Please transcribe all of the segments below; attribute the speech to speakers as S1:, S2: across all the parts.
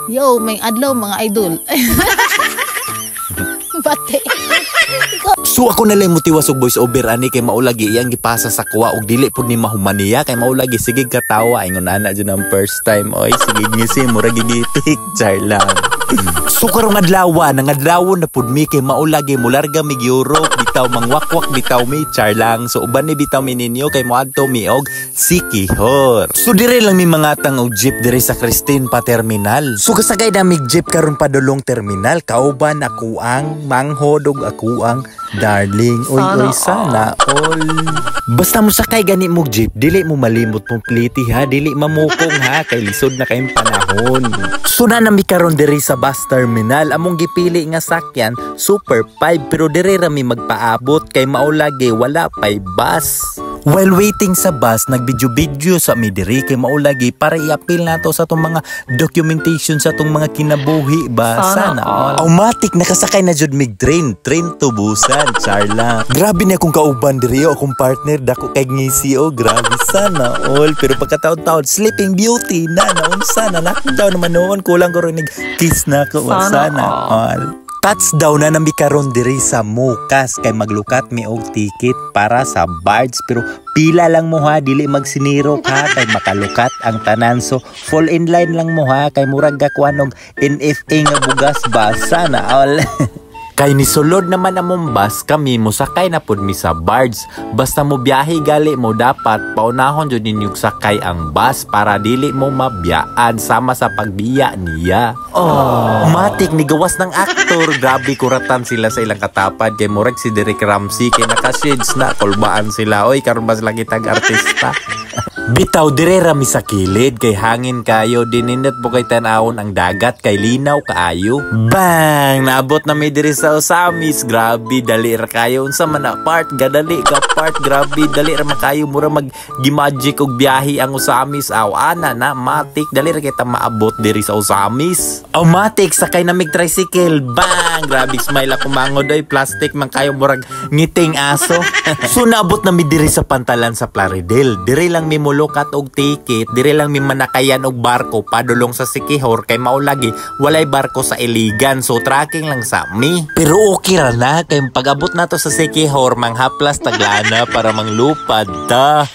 S1: Yo, may adlaw mga idol. Bate.
S2: So ako na lang motiwas og voice over ani kay maulagi iyang gipasa sa kuwa og dili pud ni mahumaniya kay maulagi sige katawa ingon ana jud ang first time oy sige ngisi mura gigitik char lang. So karong adlaw nangadlawon na pud mi kay maulagi mularga mi Europe bitaw mangwakwak bitaw mi char lang. So uban ni bitaw mi ninyo kay moadto mi og Siquijor. So dire lang mi mangatang og jeep dire sa Christine pa terminal. So kasagay na mig jeep karon padulong terminal kauban ako ang manghod og ako ang darling. Oy sana all. Basta mo sakay gani mo jeep dili mo malimot mong pliti ha, dili mamukong ha kay lisod na kayong panahon. So na nami karon diri sa bus terminal among gipili nga sakyan Super 5 pero diri ra mi magpaabot kay maulagi wala pay bus. While waiting sa bus, nagbidyo-bidyo sa mi diri kay maulagi para i-appeal nato sa atong mga documentation sa atong mga kinabuhi ba. Sana all. Automatic nakasakay na jud mig train to Busan, charla. Grabe na akong kauban diri akong partner dako kay ngisi o grabe sana all. Pero pagkataon-taon Sleeping Beauty na naunsa na nakitaw naman noon kulang ko rin kiss na ko sana all. Touchdown na nami karon diri sa Mukas kay maglukat mi og ticket para sa Bards pero pila lang mo ha dili magsiniro ka kay makalukat ang tanan so fall in line lang mo ha kay murag gakuan og NFA nga bugas ba sana all. Kay ni sulod naman among bus kami musakay na pud mi sa Bards. Basta mo biyahe gali mo dapat paunahon jud ninyo sakay ang bus para dili mo mabiyaan sama sa pagbiya niya. Matik ni gawas ng aktor. Grabe kuratan sila sa ilang katapad kay murag si Derek Ramsey kay naka-shades na kulbaan sila. Oy karon ba sila kitag artista? Bitaw dire ra mi sa kilid kay hangin kayo dininot po kay tan-awon ang dagat kay linaw kaayo. Bang naabot na mi diri sa Osamis. Grabe dali ra kayo unsa man na part gadali ka part grabe dali ra makayo mura mag gimagic og biyahe ang Osamis aw ana na matik dali ra kita maabot diri sa Osamis. Matik sakay na mig tricycle bang grabe smile ako mangod oy plastic man kayo murag ngiting aso. So naabot na mi diri sa pantalan sa Plaridel diri lang mi lukat og ticket dire lang mi manakayan og barko padulong sa Siquijor kay maulagi walay barko sa Iligan so tracking lang sa mi pero okay ra na kay pag-abot nato sa Siquijor manghaplas taglana para manglupad ta.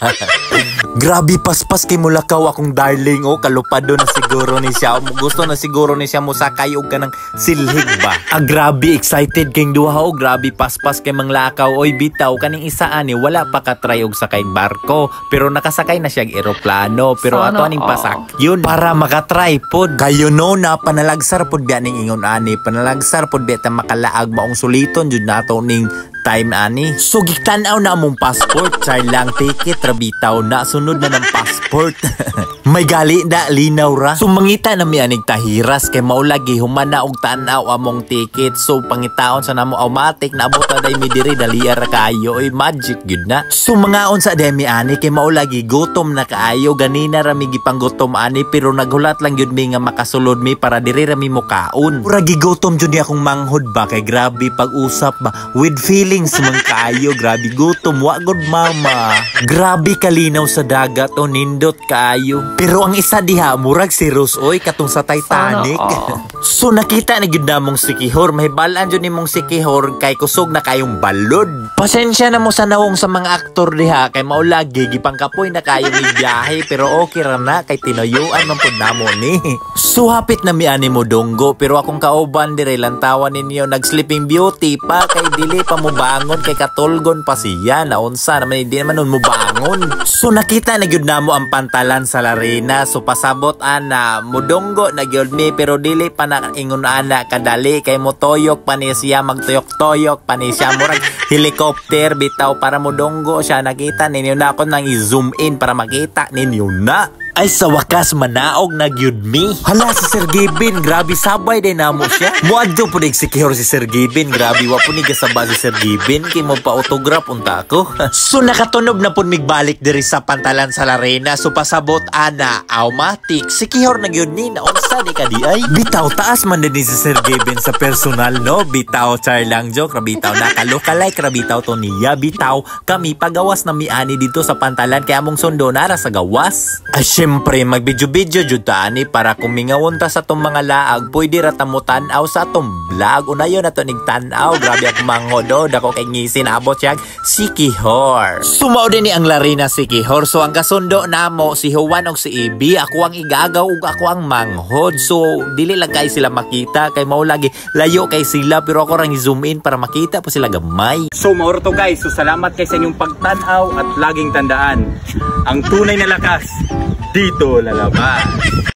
S2: Grabe paspas kay mulakaw akong darling o kalupado na siguro ni siya gusto na siguro ni siya musakay og kanang silhig ba. Grabe excited kay duha o grabe paspas kay manglakaw oy bitaw kaning isa ani wala pa ka try og sakay barko pero nakasakay na siyang eroplano pero ato aning pasak yun para makatry pod kayo no na panalagsar pod biya ning ingon ani panalagsar pod biya ta makalaag maong suliton jud nato ning time ani. So giktan-aw na among passport char lang ticket rabitaw na sunod na ng passport. May gali na linaw ra. So mangita na mi anig tahiras kay maulagi humana og tan-aw among ticket. So pangitaon sa namo automatic naabot na day mi diri dali ra kayo oy magic gyud na. So mangaon sa demi ani kay maulagi gutom na kaayo ganina ra mi gipanggutom ani pero naghulat lang gyud mi nga makasulod mi para diri ra mi mokaon. Pura gigutom jud ni akong manghod ba kay grabe pag-usap ba with feelings man kaayo grabe gutom wa god mama. Grabe kalinaw sa dagat o nindot kaayo. Pero ang isa diha murag si Rose oy katong sa Titanic. So nakita na gyud namong Siquijor mahibalan jud nimong Siquijor kay kusog na kayong balod. Pasensya na mo sa nawong sa mga aktor diha kay maulagi gipangkapoy na kayo ni biyahe pero okay ra na kay tinuyuan man pud namo ni. So hapit na mi ani mo donggo pero akong kauban dire lantawan ninyo nag Sleeping Beauty pa kay dili pa mo bangon kay katulgon pa siya naunsa naman di naman nun mo bangon. So nakita na gyud namo ang pantalan sa Larena so pasabot ana mudonggo na gyud mi pero dili pa na ingon ana kadali kay motoyok pa ni siya magtuyok-toyok pa ni siya murag helicopter bitaw para mudonggo siya nakita ninyo na ako nang i-zoom in para makita ninyo na. Ay sa wakas manaog na gyud mi. Hala si Sir Gibin, grabe sabay din namo siya. Muadto po ning Siquijor si Sir Gibin, grabe wa po ni gasaba si Sir Gibin kay mo pa autograph unta ako. So nakatunob na po migbalik diri sa pantalan sa Larena so pasabot ana automatic Siquijor na gyud ni naunsa di ka di ay. Bitaw taas man din si Sir Gibin sa personal no. Bitaw char lang joke, rabitaw nakalokalay rabitaw to niya bitaw kami pagawas na mi ani dito sa pantalan kay among sundo nara sa gawas. Siyempre, magbidyo-bidyo jud ta ani para kumingawon ta sa tong mga laag, pwede ra ta mo tan-aw sa tong vlog. Unayon na to nig tan-aw, grabe ak manghodo, dako kay ngisin abot siya Sikihor. Sumao din ni ang Larina Sikihor. So ang kasundo namo si Juan og si Ibi, ako ang igagaw ug ako ang manghod. So dili lang kay sila makita kay mao lagi layo kay sila, pero ako rang i-zoom in para makita po sila gamay.
S3: So mauro to guys, so salamat kay sa inyong pagtanaw at laging tandaan, ang tunay na lakas dito lalabas.